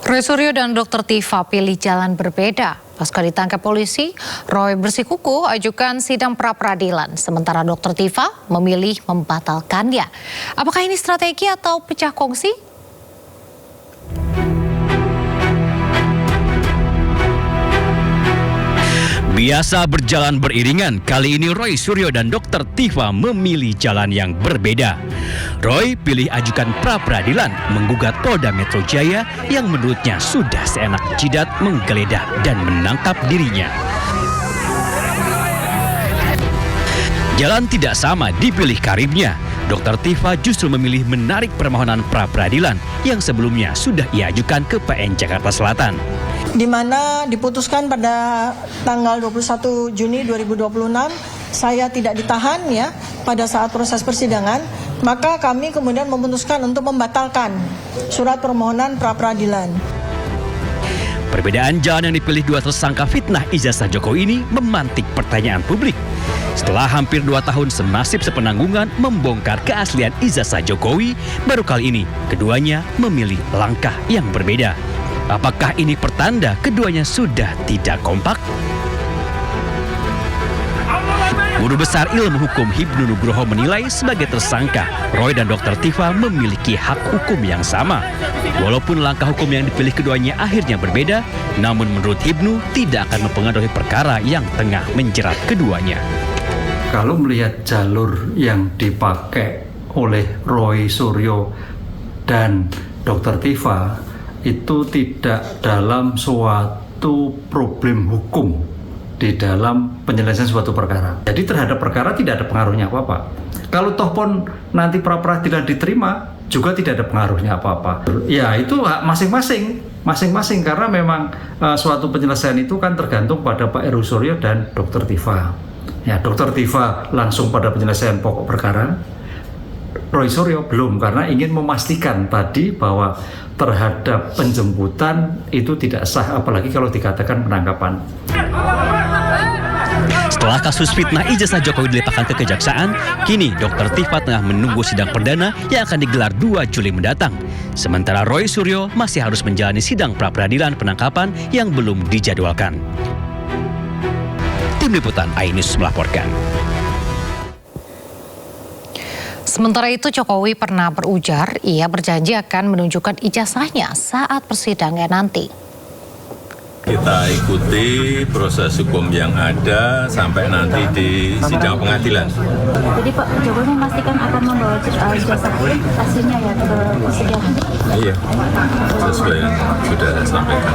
Roy Suryo dan Dr. Tifa pilih jalan berbeda. Pasca ditangkap polisi, Roy bersikukuh ajukan sidang pra-peradilan, sementara Dr. Tifa memilih membatalkannya. Apakah ini strategi atau pecah kongsi? Biasa berjalan beriringan, kali ini Roy Suryo dan Dr. Tifa memilih jalan yang berbeda. Roy pilih ajukan pra-peradilan menggugat Polda Metro Jaya yang menurutnya sudah seenak jidat menggeledah dan menangkap dirinya. Jalan tidak sama dipilih karibnya. Dr. Tifa justru memilih menarik permohonan pra-peradilan yang sebelumnya sudah ia ajukan ke PN Jakarta Selatan. Di mana diputuskan pada tanggal 21 Juni 2026 saya tidak ditahan ya pada saat proses persidangan, maka kami kemudian memutuskan untuk membatalkan surat permohonan pra-peradilan. Perbedaan jalan yang dipilih dua tersangka fitnah ijazah Jokowi ini memantik pertanyaan publik. Setelah hampir 2 tahun senasib sepenanggungan membongkar keaslian ijazah Jokowi, baru kali ini keduanya memilih langkah yang berbeda. Apakah ini pertanda keduanya sudah tidak kompak? Guru Besar Ilmu Hukum Hibnu Nugroho menilai sebagai tersangka, Roy dan Dr. Tifa memiliki hak hukum yang sama. Walaupun langkah hukum yang dipilih keduanya akhirnya berbeda, namun menurut Hibnu tidak akan mempengaruhi perkara yang tengah menjerat keduanya. Kalau melihat jalur yang dipakai oleh Roy Suryo dan Dr. Tifa, itu tidak dalam suatu problem hukum di dalam penyelesaian suatu perkara. Jadi terhadap perkara tidak ada pengaruhnya apa-apa. Kalau toh pun nanti pra-peradilan diterima, juga tidak ada pengaruhnya apa-apa. Ya itu hak masing-masing karena memang suatu penyelesaian itu kan tergantung pada Pak Roy Suryo dan Dr. Tifa. Ya, Dr. Tifa langsung pada penyelesaian pokok perkara. Roy Suryo belum, karena ingin memastikan tadi bahwa terhadap penjemputan itu tidak sah, apalagi kalau dikatakan penangkapan. Setelah kasus fitnah ijazah Jokowi dilimpahkan ke Kejaksaan, kini Dr. Tifa tengah menunggu sidang perdana yang akan digelar 2 Juli mendatang. Sementara Roy Suryo masih harus menjalani sidang pra-peradilan penangkapan yang belum dijadwalkan. Tim Liputan iNews melaporkan. Sementara itu Jokowi pernah berujar ia berjanji akan menunjukkan ijazahnya saat persidangan nanti. Kita ikuti proses hukum yang ada sampai nanti di sidang pengadilan. Jadi Pak Jokowi memastikan akan membawa ijazah hasilnya ya ke persidangan? Iya, sesuai yang sudah saya sampaikan.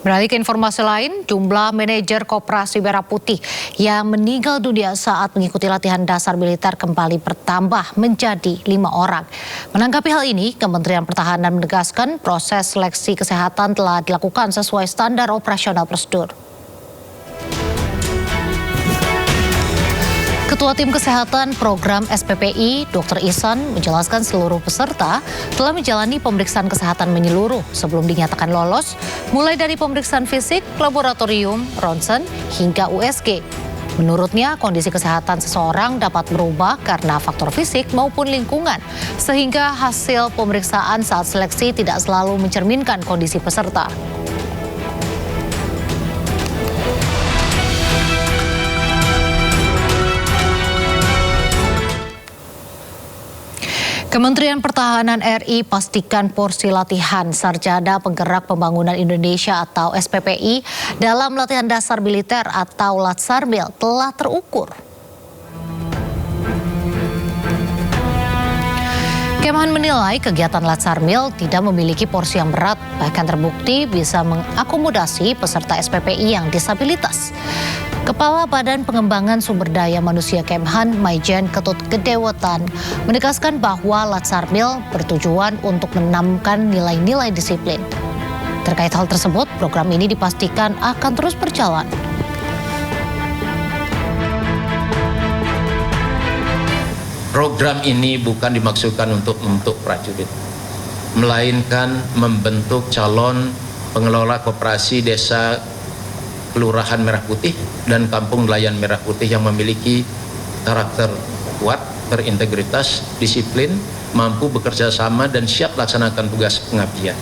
Beralih ke informasi lain, jumlah manajer Koperasi Merah Putih yang meninggal dunia saat mengikuti latihan dasar militer kembali bertambah menjadi 5 orang. Menanggapi hal ini, Kementerian Pertahanan menegaskan proses seleksi kesehatan telah dilakukan sesuai standar operasional prosedur. Ketua Tim Kesehatan Program SPPI, Dr. Ihsan, menjelaskan seluruh peserta telah menjalani pemeriksaan kesehatan menyeluruh sebelum dinyatakan lolos, mulai dari pemeriksaan fisik, laboratorium, ronsen, hingga USG. Menurutnya, kondisi kesehatan seseorang dapat berubah karena faktor fisik maupun lingkungan, sehingga hasil pemeriksaan saat seleksi tidak selalu mencerminkan kondisi peserta. Kementerian Pertahanan RI pastikan porsi latihan Sarjana Penggerak Pembangunan Indonesia atau SPPI dalam latihan dasar militer atau Latsarmil telah terukur. Kemhan menilai kegiatan Latsarmil tidak memiliki porsi yang berat, bahkan terbukti bisa mengakomodasi peserta SPPI yang disabilitas. Kepala Badan Pengembangan Sumber Daya Manusia Kemhan, Maijen Ketut Gedewetan, menegaskan bahwa Latsarmil bertujuan untuk menanamkan nilai-nilai disiplin. Terkait hal tersebut, program ini dipastikan akan terus berjalan. Program ini bukan dimaksudkan untuk membentuk prajurit, melainkan membentuk calon pengelola koperasi desa Kelurahan Merah Putih dan Kampung Nelayan Merah Putih yang memiliki karakter kuat, berintegritas, disiplin, mampu bekerja sama dan siap laksanakan tugas pengabdian.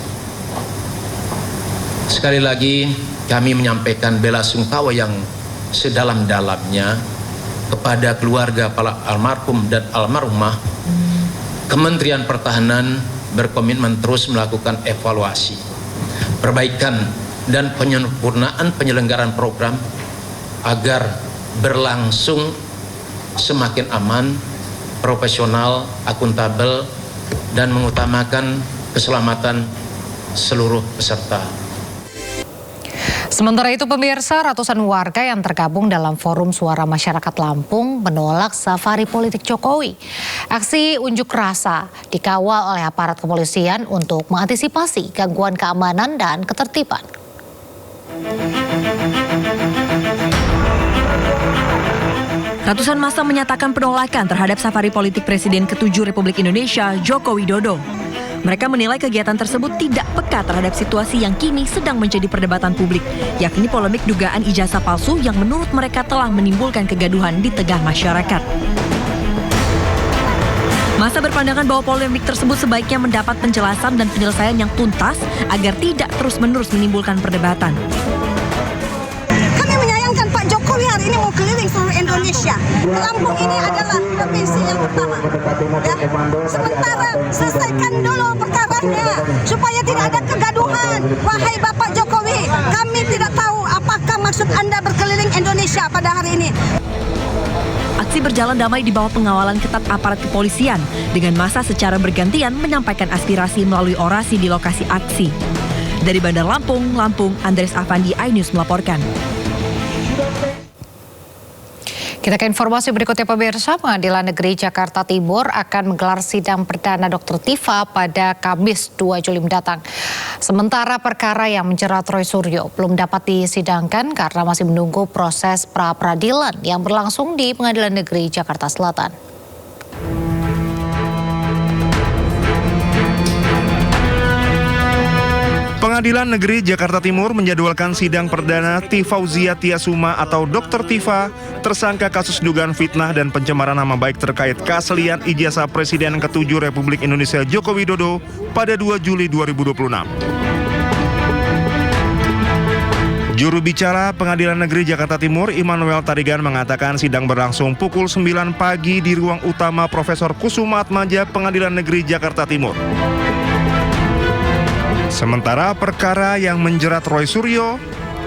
Sekali lagi kami menyampaikan bela sungkawa yang sedalam-dalamnya kepada keluarga para almarhum dan almarhumah. Kementerian Pertahanan berkomitmen terus melakukan evaluasi, perbaikan dan penyempurnaan penyelenggaraan program agar berlangsung semakin aman, profesional, akuntabel, dan mengutamakan keselamatan seluruh peserta. Sementara itu pemirsa, ratusan warga yang tergabung dalam Forum Suara Masyarakat Lampung menolak safari politik Jokowi. Aksi unjuk rasa dikawal oleh aparat kepolisian untuk mengantisipasi gangguan keamanan dan ketertiban. Ratusan massa menyatakan penolakan terhadap safari politik Presiden ke-7 Republik Indonesia, Joko Widodo. Mereka menilai kegiatan tersebut tidak peka terhadap situasi yang kini sedang menjadi perdebatan publik, yakni polemik dugaan ijazah palsu yang menurut mereka telah menimbulkan kegaduhan di tengah masyarakat. Massa berpandangan bahwa polemik tersebut sebaiknya mendapat penjelasan dan penyelesaian yang tuntas agar tidak terus-menerus menimbulkan perdebatan. Kami menyayangkan Pak Jokowi hari ini mau keliling seluruh Indonesia. Lampung ini adalah provinsi yang pertama. Ya. Sementara selesaikan dulu perkaranya supaya tidak ada kegaduhan. Wahai Bapak Jokowi, kami tidak tahu apakah maksud Anda berkeliling Indonesia pada hari ini. Aksi berjalan damai di bawah pengawalan ketat aparat kepolisian dengan massa secara bergantian menyampaikan aspirasi melalui orasi di lokasi aksi. Dari Bandar Lampung, Andres Afandi, iNews melaporkan. Kita ke informasi berikutnya pemirsa, Pengadilan Negeri Jakarta Timur akan menggelar sidang perdana Dr. Tifa pada Kamis 2 Juli mendatang. Sementara perkara yang menjerat Roy Suryo belum dapat disidangkan karena masih menunggu proses pra-peradilan yang berlangsung di Pengadilan Negeri Jakarta Selatan. Pengadilan Negeri Jakarta Timur menjadwalkan sidang perdana Tifauzia Tiasuma atau Dr. Tifa, tersangka kasus dugaan fitnah dan pencemaran nama baik terkait keaslian ijazah Presiden ke-7 Republik Indonesia Joko Widodo pada 2 Juli 2026. Juru bicara Pengadilan Negeri Jakarta Timur, Immanuel Tarigan, mengatakan sidang berlangsung pukul 9 pagi di ruang utama Profesor Kusuma Atmaja Pengadilan Negeri Jakarta Timur. Sementara perkara yang menjerat Roy Suryo,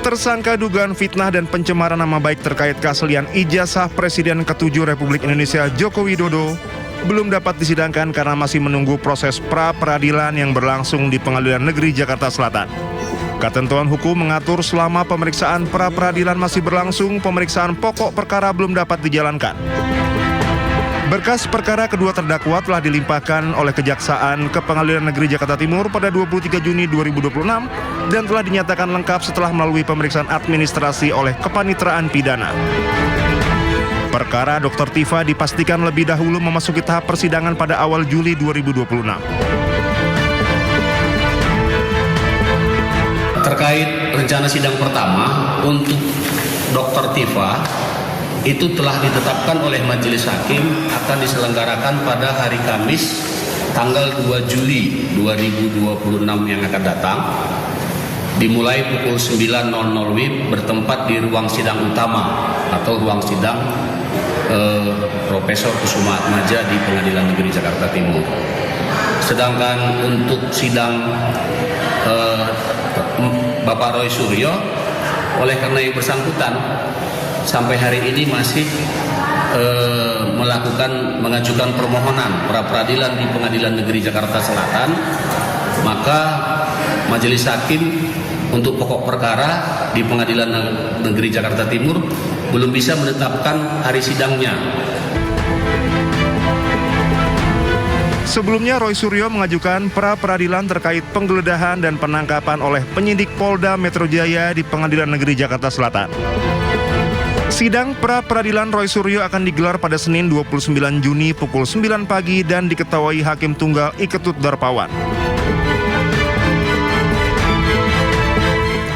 tersangka dugaan fitnah dan pencemaran nama baik terkait keaslian ijazah Presiden ke-7 Republik Indonesia Joko Widodo, belum dapat disidangkan karena masih menunggu proses pra-peradilan yang berlangsung di Pengadilan Negeri Jakarta Selatan. Ketentuan hukum mengatur selama pemeriksaan pra-peradilan masih berlangsung, pemeriksaan pokok perkara belum dapat dijalankan. Berkas perkara kedua terdakwa telah dilimpahkan oleh Kejaksaan ke Pengadilan Negeri Jakarta Timur pada 23 Juni 2026 dan telah dinyatakan lengkap setelah melalui pemeriksaan administrasi oleh Kepanitraan Pidana. Perkara Dr. Tifa dipastikan lebih dahulu memasuki tahap persidangan pada awal Juli 2026. Terkait rencana sidang pertama untuk Dr. Tifa, itu telah ditetapkan oleh Majelis Hakim akan diselenggarakan pada hari Kamis tanggal 2 Juli 2026 yang akan datang, dimulai pukul 9.00 WIB bertempat di ruang sidang utama atau ruang sidang Profesor Kusuma Atmaja di Pengadilan Negeri Jakarta Timur. Sedangkan untuk sidang Bapak Roy Suryo, oleh karena yang bersangkutan sampai hari ini masih mengajukan permohonan pra-peradilan di Pengadilan Negeri Jakarta Selatan, maka Majelis Hakim untuk pokok perkara di Pengadilan Negeri Jakarta Timur belum bisa menetapkan hari sidangnya. Sebelumnya Roy Suryo mengajukan pra-peradilan terkait penggeledahan dan penangkapan oleh penyidik Polda Metro Jaya di Pengadilan Negeri Jakarta Selatan. Sidang pra-peradilan Roy Suryo akan digelar pada Senin 29 Juni pukul 9 pagi dan diketuai Hakim Tunggal Iketut Darpawan.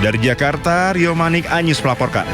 Dari Jakarta, Rio Manik, iNews melaporkan.